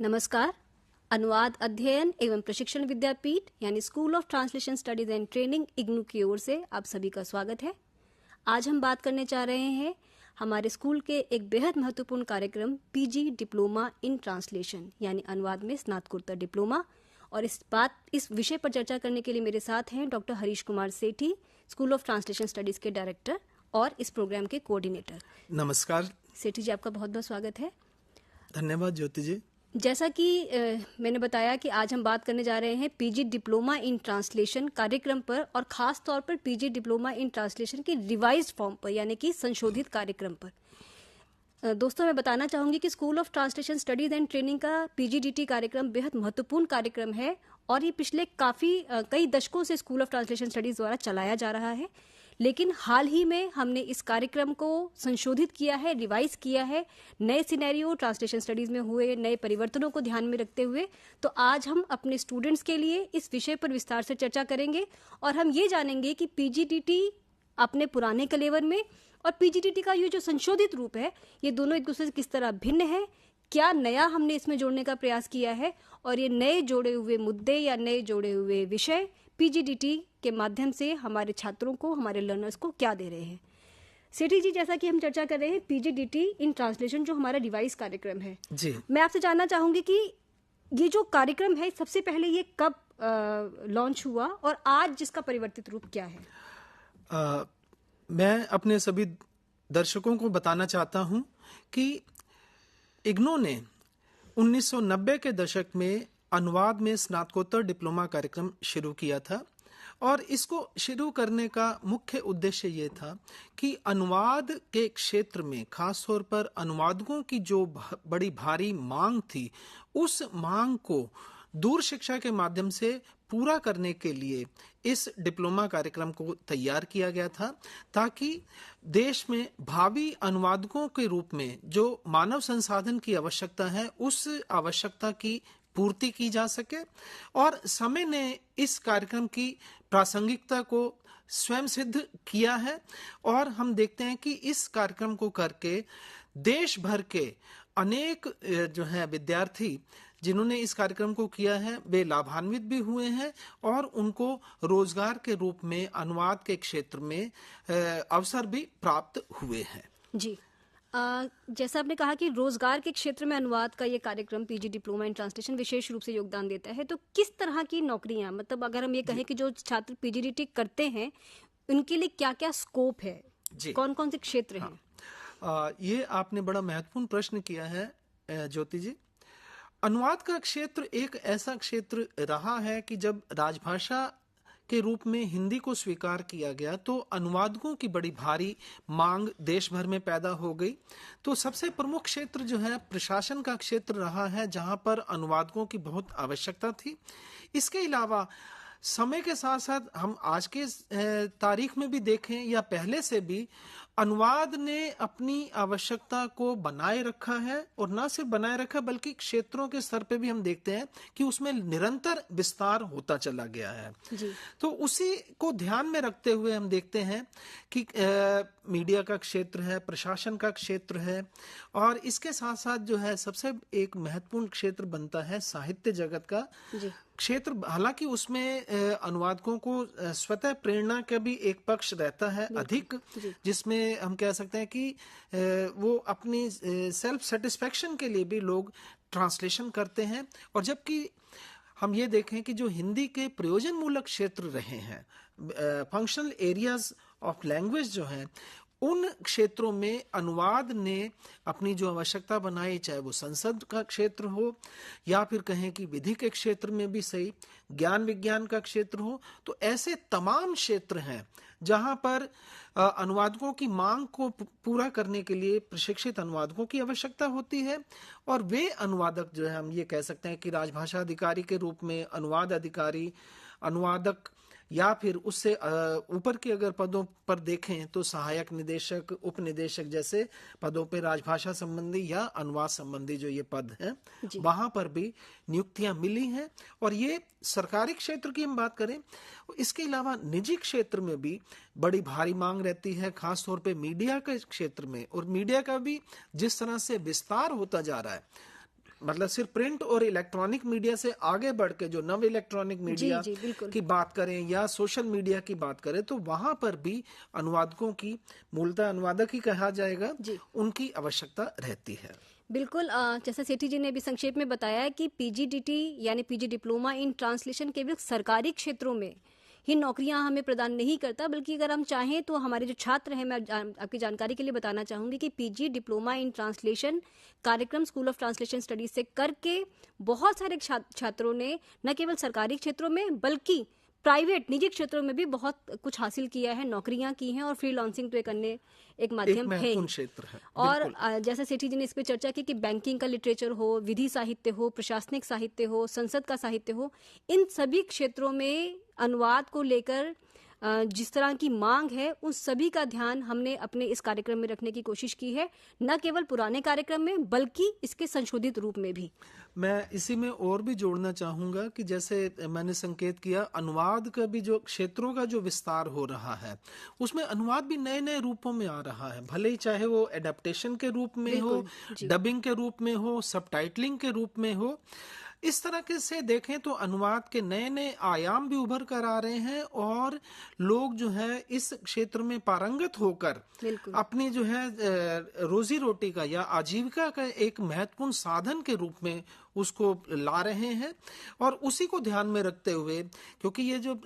नमस्कार। अनुवाद अध्ययन एवं प्रशिक्षण विद्यापीठ यानी school of translation studies and training IGNOU की ओर से आप सभी का स्वागत है। आज हम बात करने जा रहे हैं हमारे स्कूल के एक बेहद महत्वपूर्ण कार्यक्रम पीजी डिप्लोमा इन ट्रांसलेशन यानी अनुवाद में स्नातकोत्तर डिप्लोमा। और इस विषय पर चर्चा करने के लिए मेरे साथ हैं doctor Harish Kumar Sethi, school of translation studies के डायरेक्टर और इस प्रोग्राम के कोऑर्डिनेटर। नमस्कार सेठी जी, आपका बहुत बहुत स्वागत है। धन्यवाद ज्योति जी। जैसा कि मैंने बताया कि आज हम बात करने जा रहे हैं पीजी डिप्लोमा इन ट्रांसलेशन कार्यक्रम पर और खास तौर पर पीजी डिप्लोमा इन ट्रांसलेशन के रिवाइज्ड फॉर्म पर यानी कि संशोधित कार्यक्रम पर। दोस्तों, मैं बताना चाहूंगी कि school of translation studies and training का पीजीडीटी कार्यक्रम बेहद महत्वपूर्ण कार्यक्रम है और ये पिछले कई दशकों से स्कूल ऑफ ट्रांसलेशन स्टडीज द्वारा चलाया जा रहा है। लेकिन हाल ही में हमने इस कार्यक्रम को संशोधित किया है, रिवाइज किया है, नए सिनेरियो ट्रांसलेशन स्टडीज में हुए नए परिवर्तनों को ध्यान में रखते हुए। तो आज हम अपने स्टूडेंट्स के लिए इस विषय पर विस्तार से चर्चा करेंगे और हम ये जानेंगे कि पीजीडीटी अपने पुराने कलेवर में और पीजीडीटी का ये जो संशोधित रूप है, ये दोनों एक दूसरे से किस तरह भिन्न है, क्या नया हमने इसमें जोड़ने का प्रयास किया है और ये नए जोड़े हुए मुद्दे या नए जोड़े हुए विषय पीजीडीटी के माध्यम से हमारे छात्रों को, हमारे लर्नर्स को क्या दे रहे हैं। सेठी जी, जैसा कि हम चर्चा कर रहे हैं पीजीडीटी इन ट्रांसलेशन जो हमारा डिवाइस कार्यक्रम है जी, मैं आपसे जानना चाहूंगी कि ये जो कार्यक्रम है सबसे पहले ये कब लॉन्च हुआ और आज जिसका परिवर्तित रूप क्या है। मैं अपने सभी दर्शकों को बताना चाहता हूं कि इग्नू ने 1990 के दशक में अनुवाद में स्नातकोत्तर डिप्लोमा कार्यक्रम शुरू किया था और इसको शुरू करने का मुख्य उद्देश्य ये था कि अनुवाद के क्षेत्र में खास तौर पर अनुवादकों की जो बड़ी भारी मांग थी, उस मांग को दूर शिक्षा के माध्यम से पूरा करने के लिए इस डिप्लोमा कार्यक्रम को तैयार किया गया था, ताकि देश में भावी अनुवादकों के रूप में जो मानव संसाधन की आवश्यकता है, उस आवश्यकता की पूर्ति की जा सके। और समय ने इस कार्यक्रम की प्रासंगिकता को स्वयं सिद्ध किया है और हम देखते हैं कि इस कार्यक्रम को करके देश भर के अनेक जो है विद्यार्थी जिन्होंने इस कार्यक्रम को किया है, वे लाभान्वित भी हुए हैं और उनको रोजगार के रूप में अनुवाद के क्षेत्र में अवसर भी प्राप्त हुए हैं। जी, जैसा आपने कहा कि रोजगार के क्षेत्र में अनुवाद का ये कार्यक्रम पीजी डिप्लोमा इन ट्रांसलेशन विशेष रूप से योगदान देता है, तो किस तरह की नौकरियां, मतलब अगर हम ये कहें कि जो छात्र पीजीडीटी करते हैं उनके लिए क्या क्या स्कोप है, कौन कौन से क्षेत्र हैं? ये आपने बड़ा महत्वपूर्ण प्रश्न किया है ज्योति जी। अनुवाद का क्षेत्र एक ऐसा क्षेत्र रहा है कि जब राजभाषा के रूप में हिंदी को स्वीकार किया गया तो अनुवादकों की बड़ी भारी मांग देश भर में पैदा हो गई। तो सबसे प्रमुख क्षेत्र जो है प्रशासन का क्षेत्र रहा है, जहां पर अनुवादकों की बहुत आवश्यकता थी। इसके अलावा समय के साथ साथ हम आज के तारीख में भी देखें या पहले से भी अनुवाद ने अपनी आवश्यकता को बनाए रखा है और न सिर्फ बनाए रखा बल्कि क्षेत्रों के स्तर पे भी हम देखते हैं कि उसमें निरंतर विस्तार होता चला गया है जी। तो उसी को ध्यान में रखते हुए हम देखते हैं कि मीडिया का क्षेत्र है, प्रशासन का क्षेत्र है और इसके साथ साथ जो है सबसे एक महत्वपूर्ण क्षेत्र बनता है साहित्य जगत का क्षेत्र। हालांकि उसमें अनुवादकों को स्वतः प्रेरणा का भी एक पक्ष रहता है अधिक, जिसमें हम कह सकते हैं कि वो अपनी सेल्फ सेटिस्फेक्शन के लिए भी लोग ट्रांसलेशन करते हैं। और जबकि हम ये देखें कि जो हिंदी के प्रयोजन मूलक क्षेत्र रहे हैं, फंक्शनल एरियाज ऑफ लैंग्वेज जो हैं, उन क्षेत्रों में अनुवाद ने अपनी जो आवश्यकता बनाई, चाहे वो संसद का क्षेत्र हो या फिर कहें कि विधि के क्षेत्र में भी सही, ज्ञान विज्ञान का क्षेत्र हो, तो ऐसे तमाम क्षेत्र हैं जहां पर अनुवादकों की मांग को पूरा करने के लिए प्रशिक्षित अनुवादकों की आवश्यकता होती है। और वे अनुवादक जो है, हम ये कह सकते हैं कि राजभाषा अधिकारी के रूप में अनुवाद अधिकारी, अनुवादक या फिर उससे ऊपर के अगर पदों पर देखें तो सहायक निदेशक, उपनिदेशक जैसे पदों पे राजभाषा संबंधी या अनुवाद संबंधी जो ये पद हैं, वहां पर भी नियुक्तियां मिली हैं। और ये सरकारी क्षेत्र की हम बात करें, इसके अलावा निजी क्षेत्र में भी बड़ी भारी मांग रहती है, खासतौर पे मीडिया के क्षेत्र में। और मीडिया का भी जिस तरह से विस्तार होता जा रहा है, मतलब सिर्फ प्रिंट और इलेक्ट्रॉनिक मीडिया से आगे बढ़ के जो नव इलेक्ट्रॉनिक मीडिया जी बिल्कुल। की बात करें या सोशल मीडिया की बात करें, तो वहां पर भी अनुवादकों की, मूलतः अनुवादक ही कहा जाएगा, उनकी आवश्यकता रहती है। बिल्कुल। जैसा सेठी जी ने भी संक्षेप में बताया है कि पीजीडीटी यानी पीजी डिप्लोमा इन ट्रांसलेशन केवल सरकारी क्षेत्रों में ही नौकरियां हमें प्रदान नहीं करता, बल्कि अगर हम चाहें तो हमारे जो छात्र हैं, मैं आपकी जानकारी के लिए बताना चाहूंगी कि पीजी डिप्लोमा इन ट्रांसलेशन कार्यक्रम स्कूल ऑफ ट्रांसलेशन स्टडीज से करके बहुत सारे छात्रों ने न केवल सरकारी क्षेत्रों में बल्कि प्राइवेट निजी क्षेत्रों में भी बहुत कुछ हासिल किया है, नौकरियां की हैं, और फ्रीलांसिंग तो एक अन्य एक माध्यम है ही। क्षेत्र है। और जैसे सेठी जी ने इस पे चर्चा की कि बैंकिंग का लिटरेचर हो, विधि साहित्य हो, प्रशासनिक साहित्य हो, संसद का साहित्य हो, इन सभी क्षेत्रों में अनुवाद को लेकर जिस तरह की मांग है, उन सभी का ध्यान हमने अपने इस कार्यक्रम में रखने की कोशिश की है, न केवल पुराने कार्यक्रम में बल्कि इसके संशोधित रूप में भी। मैं इसी में और भी जोड़ना चाहूंगा कि जैसे मैंने संकेत किया, अनुवाद का भी जो क्षेत्रों का जो विस्तार हो रहा है, उसमें अनुवाद भी नए नए रूपों में आ रहा है, भले ही चाहे वो एडेप्टेशन के रूप में हो, डबिंग के रूप में हो, सबटाइटलिंग के रूप में हो। इस तरह के से देखें तो अनुवाद के नए नए आयाम भी उभर कर आ रहे हैं, और लोग जो है इस क्षेत्र में पारंगत होकर अपनी जो है रोजी रोटी का या आजीविका का एक महत्वपूर्ण साधन के रूप में उसको ला रहे हैं। और उसी को ध्यान में रखते हुए, क्योंकि ये जो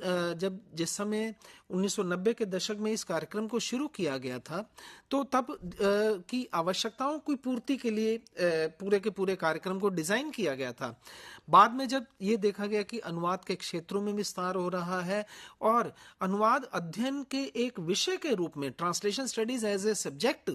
जिस समय 1990 के दशक में इस कार्यक्रम को शुरू किया गया था, तो तब की आवश्यकताओं की पूर्ति के लिए पूरे के पूरे कार्यक्रम को डिजाइन किया गया था। बाद में जब ये देखा गया कि अनुवाद के क्षेत्रों में विस्तार हो रहा है और अनुवाद अध्ययन के एक विषय के रूप में translation studies as a subject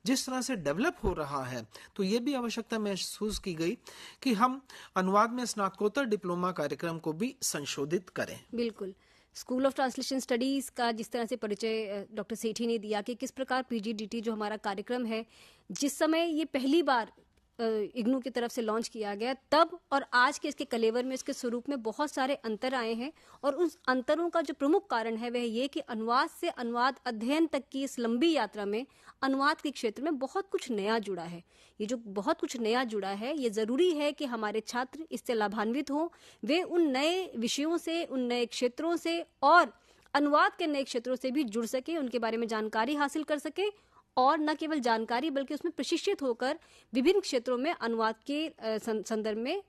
जिस तरह से डेवलप हो रहा है, तो ये भी आवश्यकता महसूस की गई कि हम अनुवाद में स्नातकोत्तर डिप्लोमा कार्यक्रम को भी संशोधित करें। बिल्कुल। स्कूल ऑफ ट्रांसलेशन स्टडीज का जिस तरह से परिचय डॉक्टर सेठी ने दिया कि किस प्रकार पीजीडीटी जो हमारा कार्यक्रम है, जिस समय ये पहली बार इग्नू की तरफ से लॉन्च किया गया, तब और आज के इसके कलेवर में, इसके स्वरूप में बहुत सारे अंतर आए हैं। और उन अंतरों का जो प्रमुख कारण है वह ये कि अनुवाद से अनुवाद अध्ययन तक की इस लंबी यात्रा में अनुवाद के क्षेत्र में बहुत कुछ नया जुड़ा है। ये जो बहुत कुछ नया जुड़ा है, ये जरूरी है कि हमारे छात्र इससे लाभान्वित हों, वे उन नए विषयों से, उन नए क्षेत्रों से और अनुवाद के नए क्षेत्रों से भी जुड़ सके, उनके बारे में जानकारी हासिल कर सके, और न केवल जानकारी बल्कि उसमें प्रशिक्षित होकर विभिन्न क्षेत्रों में अनुवाद के संदर्भ में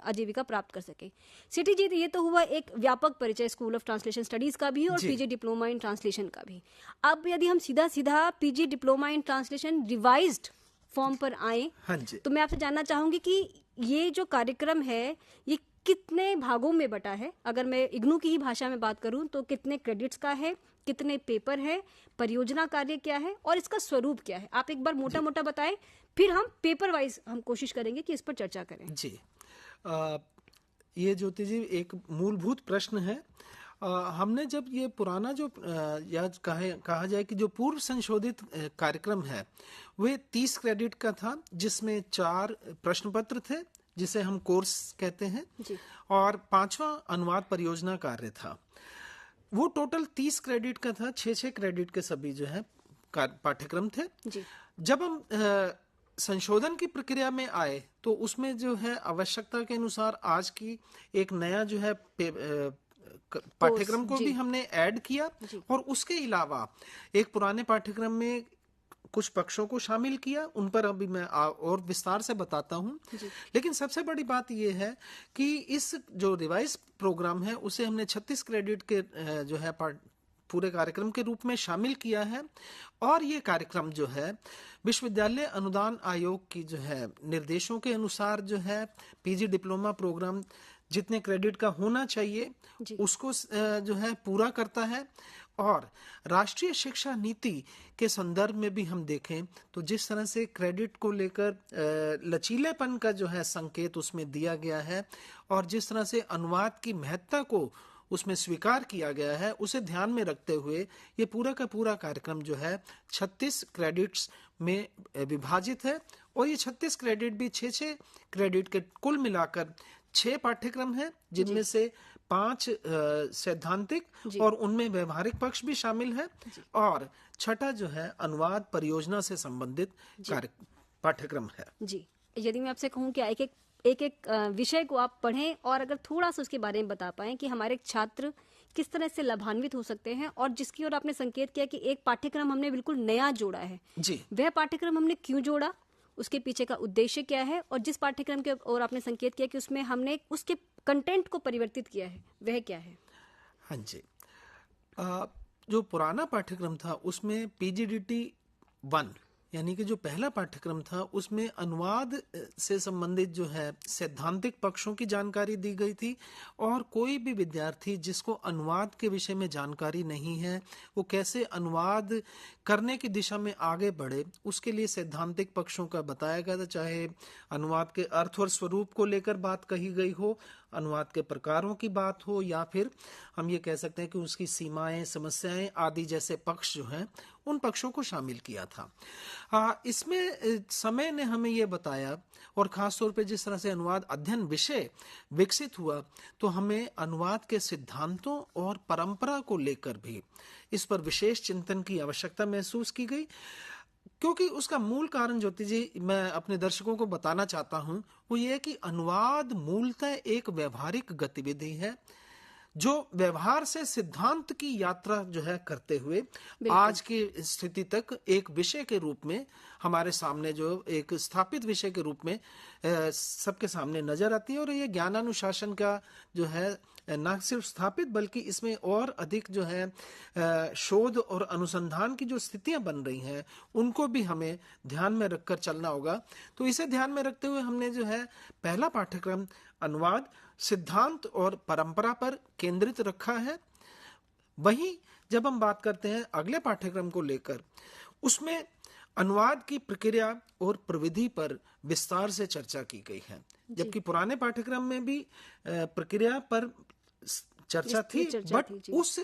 आजीविका प्राप्त कर सके। सिटी जी, ये तो हुआ एक व्यापक परिचय स्कूल ऑफ ट्रांसलेशन स्टडीज का भी और पीजी डिप्लोमा इन ट्रांसलेशन का भी। अब यदि हम सीधा सीधा PG diploma in translation revised form पर आए, तो मैं आपसे जानना चाहूंगी कि ये जो कार्यक्रम है ये कितने भागों में बटा है? अगर मैं इग्नू की ही भाषा में बात करूं तो कितने क्रेडिट्स का है, कितने पेपर है, परियोजना कार्य क्या है और इसका स्वरूप क्या है? आप एक बार मोटा मोटा बताएं, फिर हम पेपर वाइज हम कोशिश करेंगे कि इस पर चर्चा करें। जी, ये ज्योति जी एक मूलभूत प्रश्न है। हमने जब ये पुराना जो या कहा जाए कि जो पूर्व संशोधित कार्यक्रम है, वे 30 क्रेडिट का था, जिसमें 4 प्रश्न पत्र थे जिसे हम कोर्स कहते हैं जी। और 5वां अनुवाद परियोजना कार्य था। वो टोटल 30 क्रेडिट का था, 6-6 क्रेडिट के सभी जो है पाठ्यक्रम थे जी। जब हम संशोधन की प्रक्रिया में आए तो उसमें जो है आवश्यकता के अनुसार आज की एक नया जो है पाठ्यक्रम को भी हमने ऐड किया और उसके अलावा एक पुराने पाठ्यक्रम में कुछ पक्षों को शामिल किया, उन पर अभी मैं और विस्तार से बताता हूं। लेकिन सबसे बड़ी बात यह है कि इस जो रिवाइज प्रोग्राम है उसे हमने 36 क्रेडिट के जो है पूरे कार्यक्रम के रूप में शामिल किया है। और ये कार्यक्रम जो है विश्वविद्यालय अनुदान आयोग की जो है निर्देशों के अनुसार जो है पीजी डिप्लोमा प्रोग्राम जितने क्रेडिट का होना चाहिए उसको जो है पूरा करता है। और राष्ट्रीय शिक्षा नीति के संदर्भ में भी हम देखें तो जिस तरह से क्रेडिट को लेकर लचीलेपन का जो है संकेत उसमें दिया गया है और जिस तरह से अनुवाद की महत्ता को उसमें स्वीकार किया गया है, उसे ध्यान में रखते हुए ये पूरा का पूरा कार्यक्रम जो है 36 क्रेडिट्स में विभाजित है। और ये 36 क्रेडिट भी 6-6 क्रेडिट के कुल मिलाकर 6 पाठ्यक्रम है, जिनमें से 5 सैद्धांतिक और उनमें व्यवहारिक पक्ष भी शामिल है और 6ठा जो है अनुवाद परियोजना से संबंधित पाठ्यक्रम है। जी, यदि मैं आपसे कहूँ कि एक विषय को आप पढ़ें और अगर थोड़ा सा उसके बारे में बता पाएं कि हमारे छात्र किस तरह से लाभान्वित हो सकते हैं, और जिसकी ओर आपने संकेत किया कि एक पाठ्यक्रम हमने बिल्कुल नया जोड़ा है, जी, वह पाठ्यक्रम हमने क्यों जोड़ा, उसके पीछे का उद्देश्य क्या है, और जिस पाठ्यक्रम के ओर आपने संकेत किया कि उसमें हमने उसके कंटेंट को परिवर्तित किया है, वह क्या है? हाँ जी। जो पुराना पाठ्यक्रम था उसमें पीजीडीटी 1 यानी कि जो पहला पाठ्यक्रम था उसमें अनुवाद से संबंधित जो है सैद्धांतिक पक्षों की जानकारी दी गई थी, और कोई भी विद्यार्थी जिसको अनुवाद के विषय में जानकारी नहीं है वो कैसे अनुवाद करने की दिशा में आगे बढ़े उसके लिए सैद्धांतिक पक्षों का बताया गया था। चाहे अनुवाद के अर्थ और स्वरूप को लेकर बात कही गई हो, अनुवाद के प्रकारों की बात हो, या फिर हम ये कह सकते हैं कि उसकी सीमाएं, समस्याएं आदि जैसे पक्ष जो हैं उन पक्षों को शामिल किया था। इसमें समय ने हमें ये बताया, और खासतौर पे जिस तरह से अनुवाद अध्ययन विषय विकसित हुआ तो हमें अनुवाद के सिद्धांतों और परंपरा को लेकर भी इस पर विशेष चिंतन की आवश्यकता महसूस की गई, क्योंकि उसका मूल कारण ज्योति जी मैं अपने दर्शकों को बताना चाहता हूं वो ये है कि अनुवाद मूलतः एक व्यवहारिक गतिविधि है जो व्यवहार से सिद्धांत की यात्रा जो है करते हुए आज की स्थिति तक एक विषय के रूप में हमारे सामने, जो एक स्थापित विषय के रूप में सबके सामने नजर आती है। और ये ज्ञानानुशासन का जो है न सिर्फ स्थापित बल्कि इसमें और अधिक जो है शोध और अनुसंधान की जो स्थितियां बन रही हैं उनको भी हमें ध्यान में रखकर चलना होगा। तो इसे ध्यान में रखते हुए हमने जो है पहला पाठ्यक्रम अनुवाद सिद्धांत और परंपरा पर केंद्रित रखा है। वहीं जब हम बात करते हैं अगले पाठ्यक्रम को लेकर, उसमें अनुवाद की प्रक्रिया और प्रविधि पर विस्तार से चर्चा की गई है, जबकि पुराने पाठ्यक्रम में भी प्रक्रिया पर चर्चा थी, बट उस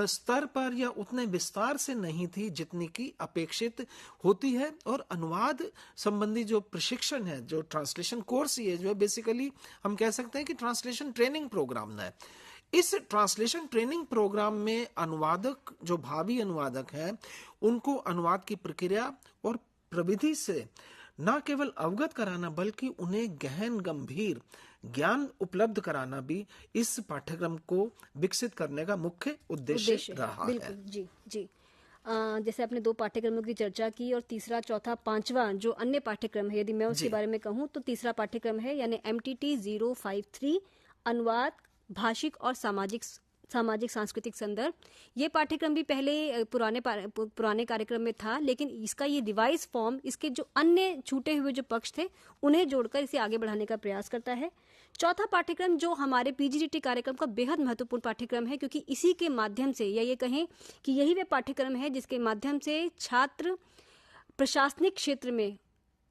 स्तर पर या उतने विस्तार से नहीं थी जितनी की अपेक्षित होती है। और अनुवाद संबंधी जो प्रशिक्षण है, जो ट्रांसलेशन कोर्स ये जो है बेसिकली हम कह सकते हैं कि ट्रांसलेशन ट्रेनिंग प्रोग्राम है। इस ट्रांसलेशन ट्रेनिंग प्रोग्राम में अनुवादक, जो भावी अनुवादक हैं, उनको अनुवाद की प्रक्रिया और प्रविधि से न केवल अवगत कराना बल्कि उन्हें गहन गंभीर ज्ञान उपलब्ध कराना भी इस पाठ्यक्रम को विकसित करने का मुख्य उद्देश्य रहा है। जी जी। जैसे आपने 2 पाठ्यक्रमों की चर्चा की, और तीसरा, चौथा, पांचवा जो अन्य पाठ्यक्रम है, यदि मैं उसके बारे में कहूँ तो तीसरा पाठ्यक्रम है यानी MTT 053 अनुवाद भाषिक और सामाजिक सांस्कृतिक संदर्भ। ये पाठ्यक्रम भी पहले पुराने कार्यक्रम में था, लेकिन इसका ये रिवाइज फॉर्म इसके जो अन्य छूटे हुए जो पक्ष थे उन्हें जोड़कर इसे आगे बढ़ाने का प्रयास करता है। चौथा पाठ्यक्रम जो हमारे पीजीडीटी कार्यक्रम का बेहद महत्वपूर्ण पाठ्यक्रम है, क्योंकि इसी के माध्यम से, या ये कहें कि यही वह पाठ्यक्रम है जिसके माध्यम से छात्र प्रशासनिक क्षेत्र में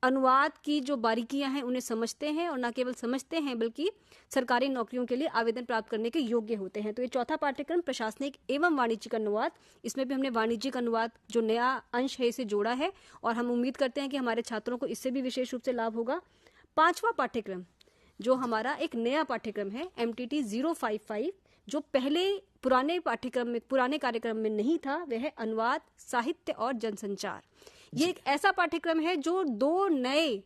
अनुवाद की जो बारीकियां हैं उन्हें समझते हैं, और न केवल समझते हैं बल्कि सरकारी नौकरियों के लिए आवेदन प्राप्त करने के योग्य होते हैं। तो ये चौथा पाठ्यक्रम प्रशासनिक एवं वाणिज्यिक अनुवाद, इसमें भी हमने वाणिज्यिक अनुवाद जो नया अंश है इसे जोड़ा है, और हम उम्मीद करते हैं कि हमारे छात्रों को इससे भी विशेष रूप से लाभ होगा। पांचवा पाठ्यक्रम जो हमारा एक नया पाठ्यक्रम है MTT 055, जो पहले पुराने कार्यक्रम में नहीं था, वह है अनुवाद साहित्य और जनसंचार। ये एक ऐसा पाठ्यक्रम है जो 2 नए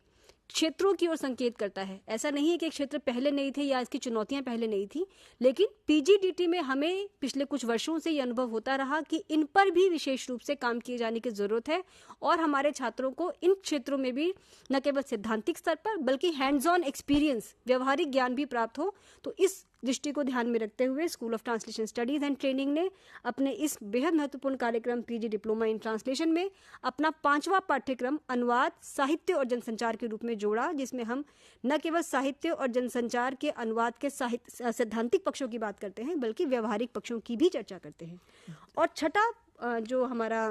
क्षेत्रों की ओर संकेत करता है। ऐसा नहीं है कि एक क्षेत्र पहले नहीं थे या इसकी चुनौतियां पहले नहीं थी, लेकिन पीजीडीटी में हमें पिछले कुछ वर्षों से ये अनुभव होता रहा कि इन पर भी विशेष रूप से काम किए जाने की जरूरत है, और हमारे छात्रों को इन क्षेत्रों में भी न केवल सैद्धांतिक स्तर पर बल्कि हैंड्स ऑन एक्सपीरियंस, व्यवहारिक ज्ञान भी प्राप्त हो। तो इस दृष्टि को ध्यान में रखते हुए school of translation studies and training ने अपने इस बेहद महत्वपूर्ण कार्यक्रम पीजी डिप्लोमा इन ट्रांसलेशन में अपना 5वां पाठ्यक्रम अनुवाद साहित्य और जनसंचार के रूप में जोड़ा, जिसमें हम न केवल साहित्य और जनसंचार के अनुवाद के सैद्धांतिक पक्षों की बात करते हैं बल्कि व्यवहारिक पक्षों की भी चर्चा करते हैं। और छठा जो हमारा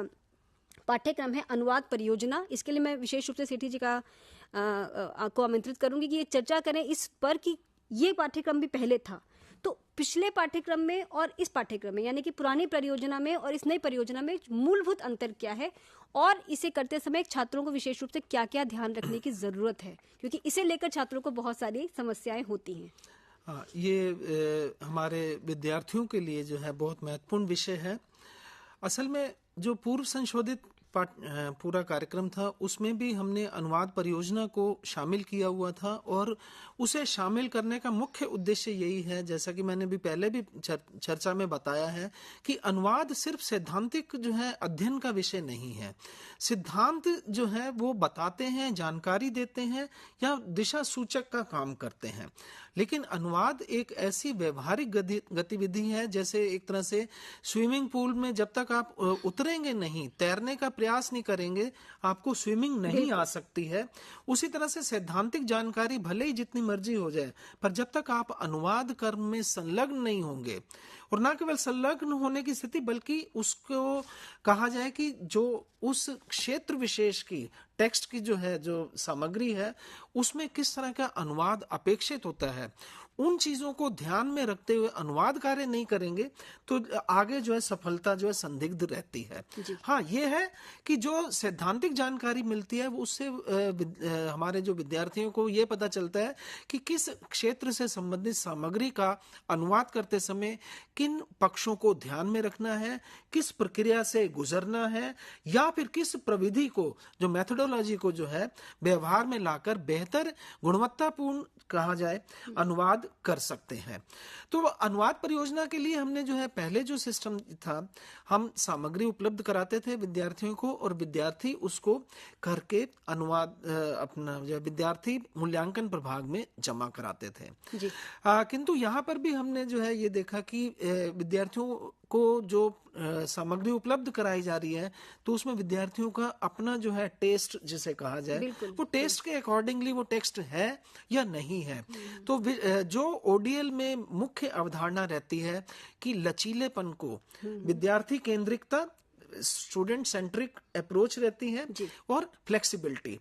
पाठ्यक्रम है अनुवाद परियोजना, इसके लिए मैं विशेष रूप से सेठी जी को आमंत्रित करूंगी कि ये चर्चा करें इस पर कि ये पाठ्यक्रम भी पहले था, तो पिछले पाठ्यक्रम में और इस पाठ्यक्रम में यानी कि पुरानी परियोजना में और इस नई परियोजना में मूलभूत अंतर क्या है, और इसे करते समय छात्रों को विशेष रूप से क्या क्या ध्यान रखने की जरूरत है, क्योंकि इसे लेकर छात्रों को बहुत सारी समस्याएं होती हैं। हाँ, ये हमारे विद्यार्थियों के लिए जो है बहुत महत्वपूर्ण विषय है। असल में जो पूर्व संशोधित पूरा कार्यक्रम था उसमें भी हमने अनुवाद परियोजना को शामिल किया हुआ था, और उसे शामिल करने का मुख्य उद्देश्य यही है, जैसा कि मैंने भी पहले भी चर्चा में बताया है, कि अनुवाद सिर्फ सैद्धांतिक जो है अध्ययन का विषय नहीं है। सिद्धांत जो है वो बताते हैं, जानकारी देते हैं या दिशा सूचक का काम करते हैं, लेकिन अनुवाद एक ऐसी व्यवहारिक गतिविधि है, जैसे एक तरह से स्विमिंग पूल में जब तक आप उतरेंगे नहीं, तैरने का प्रयास नहीं करेंगे, आपको स्विमिंग नहीं आ सकती है। उसी तरह से सैद्धांतिक जानकारी भले ही जितनी मर्जी हो जाए, पर जब तक आप अनुवाद कर्म में संलग्न नहीं होंगे, और ना केवल संलग्न होने की स्थिति बल्कि उसको कहा जाए कि जो उस क्षेत्र विशेष की टेक्स्ट की जो है जो सामग्री है उसमें किस तरह का अनुवाद अपेक्षित होता है, उन चीजों को ध्यान में रखते हुए अनुवाद कार्य नहीं करेंगे तो आगे जो है सफलता जो है संदिग्ध रहती है। हाँ, ये है कि जो सैद्धांतिक जानकारी मिलती है वो उससे हमारे जो विद्यार्थियों को ये पता चलता है कि किस क्षेत्र से संबंधित सामग्री का अनुवाद करते समय किन पक्षों को ध्यान में रखना है, किस प्रक्रिया से गुजरना है, या फिर किस प्रविधि को, जो मेथोडोलॉजी को जो है व्यवहार में लाकर बेहतर गुणवत्तापूर्ण कहा जाए अनुवाद कर सकते हैं। तो अनुवाद परियोजना के लिए हमने जो है पहले जो सिस्टम था, हम सामग्री उपलब्ध कराते थे विद्यार्थियों को, और विद्यार्थी उसको करके अनुवाद अपना जो विद्यार्थी मूल्यांकन प्रभाग में जमा कराते थे जी। किंतु यहाँ पर भी हमने जो है ये देखा कि विद्यार्थियों को जो सामग्री उपलब्ध कराई जा रही है तो उसमें विद्यार्थियों का अपना जो है टेस्ट जिसे कहा जाए, वो टेस्ट के अकॉर्डिंगली वो टेक्स्ट है या नहीं है। तो जो ओडीएल में मुख्य अवधारणा रहती है कि लचीलेपन को, विद्यार्थी केंद्रिकता, स्टूडेंट सेंट्रिक अप्रोच रहती है, और फ्लेक्सिबिलिटी,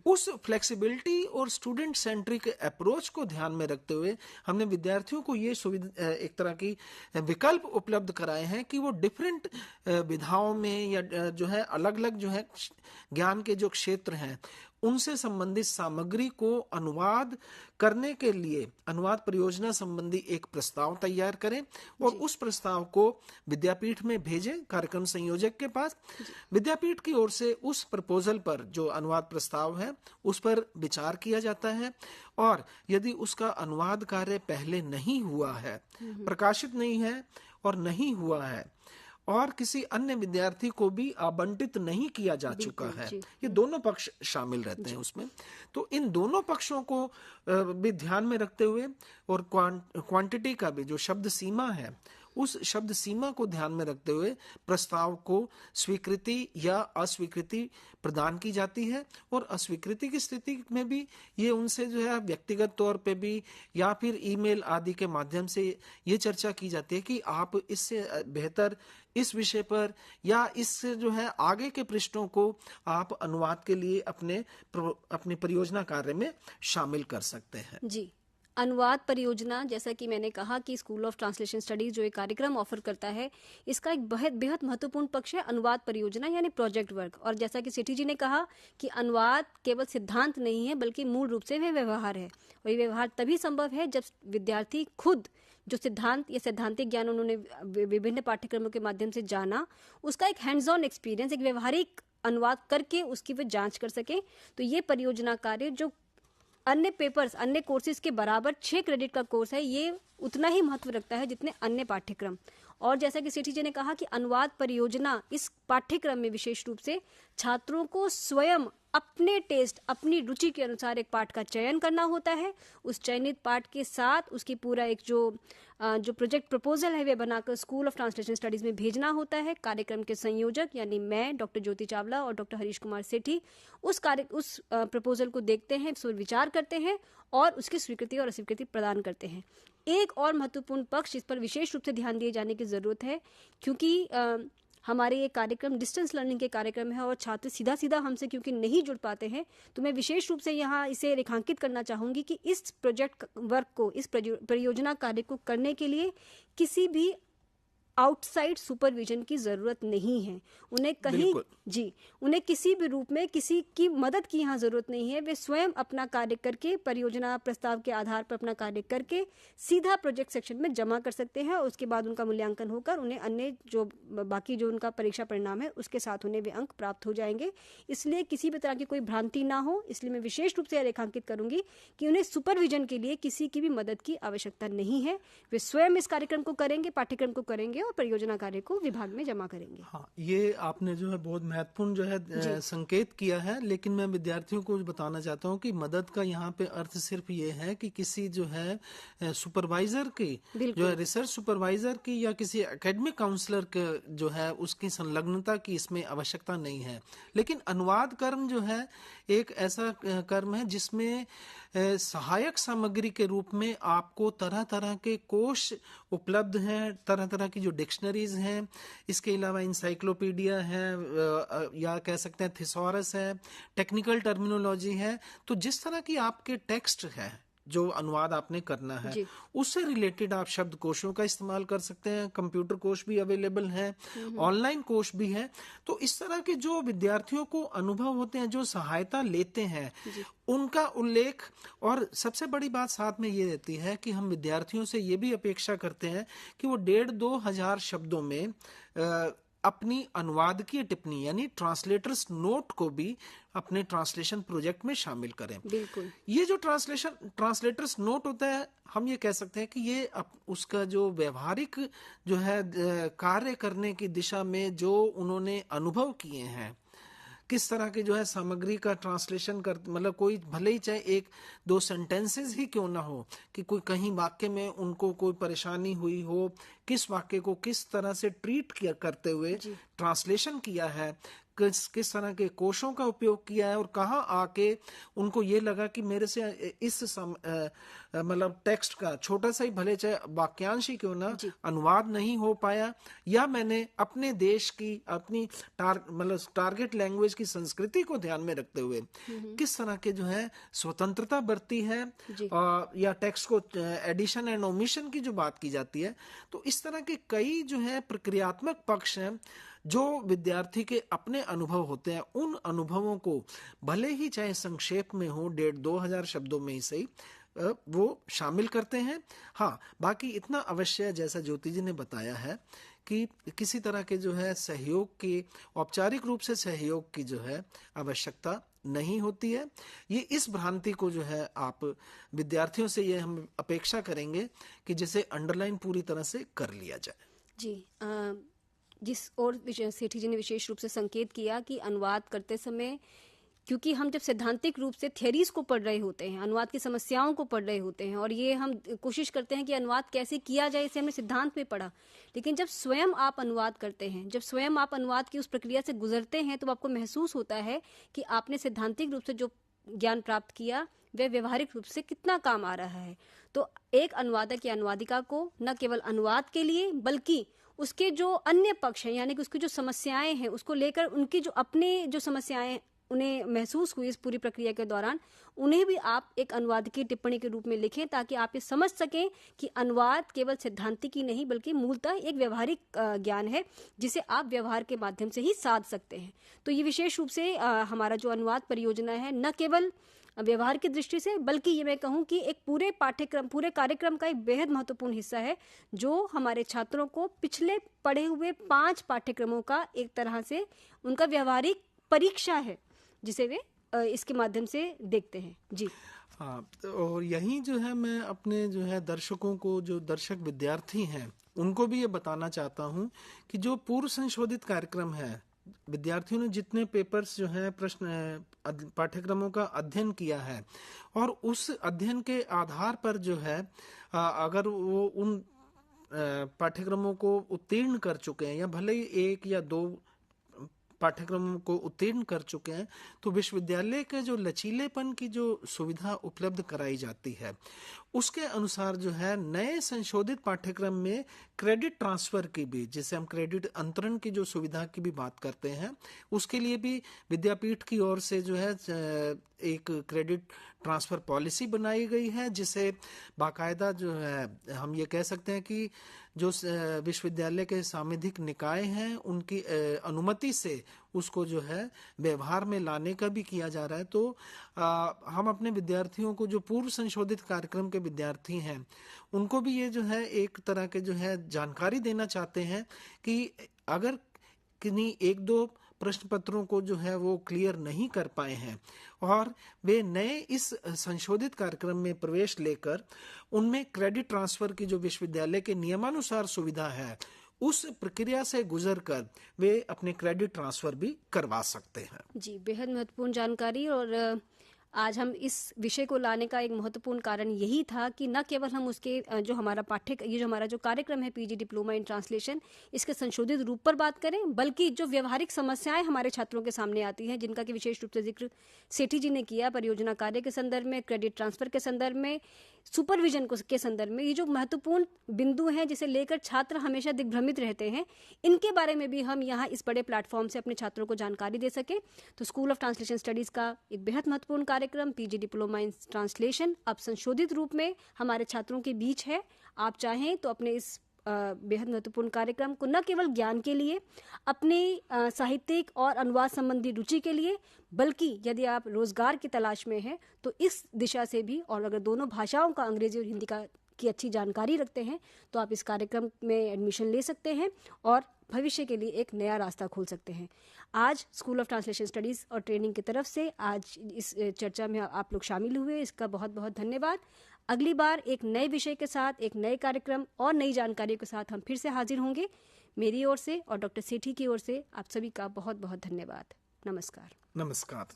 उस फ्लेक्सिबिलिटी और स्टूडेंट सेंट्रिक अप्रोच को ध्यान में रखते हुए हमने विद्यार्थियों को ये सुविधा, एक तरह की विकल्प उपलब्ध कराए हैं कि वो डिफरेंट विधाओं में या जो है अलग अलग जो है ज्ञान के जो क्षेत्र हैं उनसे संबंधित सामग्री को अनुवाद करने के लिए अनुवाद परियोजना संबंधी एक प्रस्ताव तैयार करें, और उस प्रस्ताव को विद्यापीठ में भेजें कार्यक्रम संयोजक के पास। विद्यापीठ की ओर से उस प्रपोजल पर, जो अनुवाद प्रस्ताव है, उस पर विचार किया जाता है, और यदि उसका अनुवाद कार्य पहले नहीं हुआ है, प्रकाशित नहीं है और नहीं हुआ है, और किसी अन्य विद्यार्थी को भी आवंटित नहीं किया जा चुका है, ये दोनों पक्ष शामिल रहते हैं उसमें। तो इन दोनों पक्षों को भी ध्यान में रखते हुए, और क्वांटिटी का भी जो शब्द सीमा है उस शब्द सीमा को ध्यान में रखते हुए प्रस्ताव को स्वीकृति या अस्वीकृति प्रदान की जाती है, और अस्वीकृति की स्थिति में भी ये उनसे जो है व्यक्तिगत तौर पे भी या फिर ईमेल आदि के माध्यम से ये चर्चा की जाती है कि आप इससे बेहतर इस विषय पर या इससे जो है आगे के पृष्ठों को आप अनुवाद के लिए अपने परियोजना कार्य में शामिल कर सकते हैं। जी, अनुवाद परियोजना, जैसा कि मैंने कहा कि स्कूल ऑफ ट्रांसलेशन स्टडीज जो एक कार्यक्रम ऑफर करता है, इसका एक बेहद महत्वपूर्ण पक्ष है अनुवाद परियोजना यानी प्रोजेक्ट वर्क। और जैसा कि सेठी जी ने कहा कि अनुवाद केवल सिद्धांत नहीं है बल्कि मूल रूप से वह व्यवहार है, और ये व्यवहार तभी संभव है जब विद्यार्थी खुद जो सिद्धांत या सैद्धांतिक ज्ञान उन्होंने विभिन्न पाठ्यक्रमों के माध्यम से जाना, उसका एक हैंड्स ऑन एक्सपीरियंस, एक व्यवहारिक अनुवाद करके उसकी वे जांच कर सके। तो ये परियोजना कार्य जो अन्य पेपर्स, अन्य कोर्सेज के बराबर 6 क्रेडिट का कोर्स है, ये उतना ही महत्व रखता है जितने अन्य पाठ्यक्रम। और जैसा कि सेठी जी ने कहा कि अनुवाद परियोजना इस पाठ्यक्रम में विशेष रूप से छात्रों को स्वयं अपने टेस्ट, अपनी रुचि के अनुसार एक पाठ का चयन करना होता है। उस चयनित पाठ के साथ उसकी पूरा एक जो प्रोजेक्ट प्रपोजल है वे बनाकर स्कूल ऑफ ट्रांसलेशन स्टडीज में भेजना होता है। कार्यक्रम के संयोजक यानी मैं, डॉक्टर ज्योति चावला और डॉक्टर हरीश कुमार सेठी उस प्रपोजल को देखते हैं, इस पर विचार करते हैं और उसकी स्वीकृति और अस्वीकृति प्रदान करते हैं। एक और महत्वपूर्ण पक्ष जिस पर विशेष रूप से ध्यान दिए जाने की जरूरत है, क्योंकि हमारे ये कार्यक्रम डिस्टेंस लर्निंग के कार्यक्रम है और छात्र सीधा हमसे क्योंकि नहीं जुड़ पाते हैं, तो मैं विशेष रूप से यहाँ इसे रेखांकित करना चाहूँगी कि इस प्रोजेक्ट वर्क को, इस परियोजना कार्य को करने के लिए किसी भी आउटसाइड सुपरविजन की जरूरत नहीं है। उन्हें कहीं उन्हें किसी भी रूप में किसी की मदद की यहाँ जरूरत नहीं है। वे स्वयं अपना कार्य करके, परियोजना प्रस्ताव के आधार पर अपना कार्य करके सीधा प्रोजेक्ट सेक्शन में जमा कर सकते हैं और उसके बाद उनका मूल्यांकन होकर उन्हें अन्य जो बाकी जो उनका परीक्षा परिणाम है उसके साथ उन्हें वे अंक प्राप्त हो जाएंगे। इसलिए किसी भी तरह की कोई भ्रांति ना हो, इसलिए मैं विशेष रूप से रेखांकित करूंगी कि उन्हें सुपरविजन के लिए किसी की भी मदद की आवश्यकता नहीं है। वे स्वयं इस कार्यक्रम को करेंगे, पाठ्यक्रम को करेंगे और परियोजना कार्य को विभाग में जमा करेंगे। हाँ, ये आपने जो है बहुत महत्वपूर्ण जो है संकेत किया है, लेकिन मैं विद्यार्थियों को बताना चाहता हूँ कि मदद का यहाँ पे अर्थ सिर्फ ये है कि किसी जो है सुपरवाइजर की, जो है रिसर्च सुपरवाइजर की या किसी एकेडमिक काउंसलर के जो है उसकी संलग्नता की इसमें आवश्यकता नहीं है। लेकिन अनुवाद कर्म जो है एक ऐसा कर्म है जिसमें सहायक सामग्री के रूप में आपको तरह तरह के कोश उपलब्ध हैं, तरह तरह की जो डिक्शनरीज हैं, इसके अलावा इंसाइक्लोपीडिया है या कह सकते हैं थिसॉरस है, टेक्निकल टर्मिनोलॉजी है। तो जिस तरह की आपके टेक्स्ट है जो अनुवाद आपने करना है उससे रिलेटेड आप शब्द कोशों का इस्तेमाल कर सकते हैं। कंप्यूटर कोश भी अवेलेबल है, ऑनलाइन कोश भी है। तो इस तरह के जो विद्यार्थियों को अनुभव होते हैं, जो सहायता लेते हैं, उनका उल्लेख। और सबसे बड़ी बात साथ में ये रहती है कि हम विद्यार्थियों से ये भी अपेक्षा करते हैं कि वो 1,500-2,000 शब्दों में अपनी अनुवादकीय टिप्पणी यानी ट्रांसलेटर्स नोट को भी अपने ट्रांसलेशन प्रोजेक्ट में शामिल करें। बिल्कुल। ये जो ट्रांसलेटर्स नोट होता है, हम ये कह सकते हैं कि ये उसका जो व्यवहारिक जो है कार्य करने की दिशा में जो उन्होंने अनुभव किए हैं, किस तरह की जो है सामग्री का ट्रांसलेशन कर, मतलब कोई भले ही चाहे 1-2 सेंटेंसेस ही क्यों ना हो, कि कोई कहीं वाक्य में उनको कोई परेशानी हुई हो, किस वाक्य को किस तरह से ट्रीट किया करते हुए ट्रांसलेशन किया है, किस तरह के कोशों का उपयोग किया है, और कहाँ आके उनको ये लगा कि मेरे से इस मतलब टेक्स्ट का छोटा सा ही भले चाहे वाक्यांश ही क्यों ना अनुवाद नहीं हो पाया, या मैंने अपने देश की अपनी मतलब टारगेट लैंग्वेज की संस्कृति को ध्यान में रखते हुए किस तरह के जो है स्वतंत्रता बरती है, या टेक्स्ट को एडिशन एंड ओमिशन की जो बात की जाती है। तो इस तरह के कई जो है प्रक्रियात्मक पक्ष हैं जो विद्यार्थी के अपने अनुभव होते हैं। उन अनुभवों को भले ही चाहे संक्षेप में हो, 1,500-2,000 शब्दों में ही सही, वो शामिल करते हैं। हाँ, बाकी इतना अवश्य है, जैसा ज्योति जी ने बताया है, कि किसी तरह के जो है सहयोग की, औपचारिक रूप से सहयोग की जो है आवश्यकता नहीं होती है। ये इस भ्रांति को जो है आप विद्यार्थियों से ये हम अपेक्षा करेंगे कि जिसे अंडरलाइन पूरी तरह से कर लिया जाए। जी, जिस और सेठी जी ने विशेष रूप से संकेत किया कि अनुवाद करते समय, क्योंकि हम जब सैद्धांतिक रूप से थ्योरीज को पढ़ रहे होते हैं, अनुवाद की समस्याओं को पढ़ रहे होते हैं, और ये हम कोशिश करते हैं कि अनुवाद कैसे किया जाए, इसे हमने सिद्धांत में पढ़ा। लेकिन जब स्वयं आप अनुवाद करते हैं, जब स्वयं आप अनुवाद की उस प्रक्रिया से गुजरते हैं, तो आपको महसूस होता है कि आपने सैद्धांतिक रूप से जो ज्ञान प्राप्त किया वह व्यवहारिक रूप से कितना काम आ रहा है। तो एक अनुवादक या अनुवादिका को न केवल अनुवाद के लिए, बल्कि उसके जो अन्य पक्ष हैं, यानी कि उसकी जो समस्याएं हैं, उसको लेकर उनकी जो अपने जो समस्याएं उन्हें महसूस हुई इस पूरी प्रक्रिया के दौरान, उन्हें भी आप एक अनुवादकीय टिप्पणी के रूप में लिखें, ताकि आप ये समझ सकें कि अनुवाद केवल सिद्धांतिक ही नहीं बल्कि मूलतः एक व्यवहारिक ज्ञान है, जिसे आप व्यवहार के माध्यम से ही साध सकते हैं। तो ये विशेष रूप से हमारा जो अनुवाद परियोजना है, न केवल व्यवहार की दृष्टि से, बल्कि ये मैं कहूँ कि एक पूरे पाठ्यक्रम, पूरे कार्यक्रम का एक बेहद महत्वपूर्ण हिस्सा है, जो हमारे छात्रों को पिछले पढ़े हुए 5 पाठ्यक्रमों का एक तरह से उनका व्यवहारिक परीक्षा है, जिसे वे इसके माध्यम से देखते हैं। जी हाँ, और यही जो है मैं अपने जो है दर्शकों को, जो दर्शक विद्यार्थी हैं, उनको भी ये बताना चाहता हूँ कि जो पूर्व संशोधित कार्यक्रम है, विद्यार्थियों ने जितने पेपर्स जो है प्रश्न पाठ्यक्रमों का अध्ययन किया है, और उस अध्ययन के आधार पर जो है अगर वो उन पाठ्यक्रमों को उत्तीर्ण कर चुके हैं, या भले ही 1 या 2 पाठ्यक्रमों को उत्तीर्ण कर चुके हैं, तो विश्वविद्यालय के जो लचीलेपन की जो सुविधा उपलब्ध कराई जाती है, उसके अनुसार जो है नए संशोधित पाठ्यक्रम में क्रेडिट ट्रांसफर की भी, जिसे हम क्रेडिट अंतरण की जो सुविधा की भी बात करते हैं, उसके लिए भी विद्यापीठ की ओर से जो है एक क्रेडिट ट्रांसफर पॉलिसी बनाई गई है, जिसे बाकायदा जो है हम ये कह सकते हैं कि जो विश्वविद्यालय के सांविधिक निकाय हैं उनकी अनुमति से उसको जो है व्यवहार में लाने का भी किया जा रहा है। तो हम अपने विद्यार्थियों को, जो पूर्व संशोधित कार्यक्रम के विद्यार्थी हैं, उनको भी ये जो है एक तरह के जो है जानकारी देना चाहते हैं कि अगर किन्हीं एक दो प्रश्न पत्रों को जो है वो क्लियर नहीं कर पाए हैं और वे नए इस संशोधित कार्यक्रम में प्रवेश लेकर उनमें क्रेडिट ट्रांसफर की जो विश्वविद्यालय के नियमानुसार सुविधा है उस प्रक्रिया से गुजरकर वे अपने क्रेडिट ट्रांसफर भी करवा सकते हैं। जी, बेहद महत्वपूर्ण जानकारी। और आज हम इस विषय को लाने का एक महत्वपूर्ण कारण यही था कि न केवल हम उसके जो हमारा ये जो हमारा जो कार्यक्रम है पीजी डिप्लोमा इन ट्रांसलेशन, इसके संशोधित रूप पर बात करें, बल्कि जो व्यवहारिक समस्याएं हमारे छात्रों के सामने आती हैं, जिनका कि विशेष रूप से जिक्र सेठी जी ने किया, परियोजना कार्य के संदर्भ में, क्रेडिट ट्रांसफर के संदर्भ में, सुपरविजन के संदर्भ में, ये जो महत्वपूर्ण बिंदु हैं जिसे लेकर छात्र हमेशा दिग्भ्रमित रहते हैं, इनके बारे में भी हम यहाँ इस बड़े प्लेटफॉर्म से अपने छात्रों को जानकारी दे सके। तो स्कूल ऑफ ट्रांसलेशन स्टडीज का एक बेहद महत्वपूर्ण कार्यक्रम पीजी डिप्लोमा इन ट्रांसलेशन अब संशोधित रूप में हमारे छात्रों के बीच है। आप चाहें तो अपने इस बेहद महत्वपूर्ण कार्यक्रम को न केवल ज्ञान के लिए, अपनी साहित्यिक और अनुवाद संबंधी रुचि के लिए, बल्कि यदि आप रोजगार की तलाश में हैं तो इस दिशा से भी, और अगर दोनों भाषाओं का, अंग्रेजी और हिंदी की अच्छी जानकारी रखते हैं, तो आप इस कार्यक्रम में एडमिशन ले सकते हैं और भविष्य के लिए एक नया रास्ता खोल सकते हैं। आज स्कूल ऑफ ट्रांसलेशन स्टडीज और ट्रेनिंग की तरफ से आज इस चर्चा में आप लोग शामिल हुए, इसका बहुत बहुत धन्यवाद। अगली बार एक नए विषय के साथ, एक नए कार्यक्रम और नई जानकारी के साथ हम फिर से हाजिर होंगे। मेरी ओर से और डॉक्टर सेठी की ओर से आप सभी का बहुत बहुत धन्यवाद। नमस्कार। नमस्कार।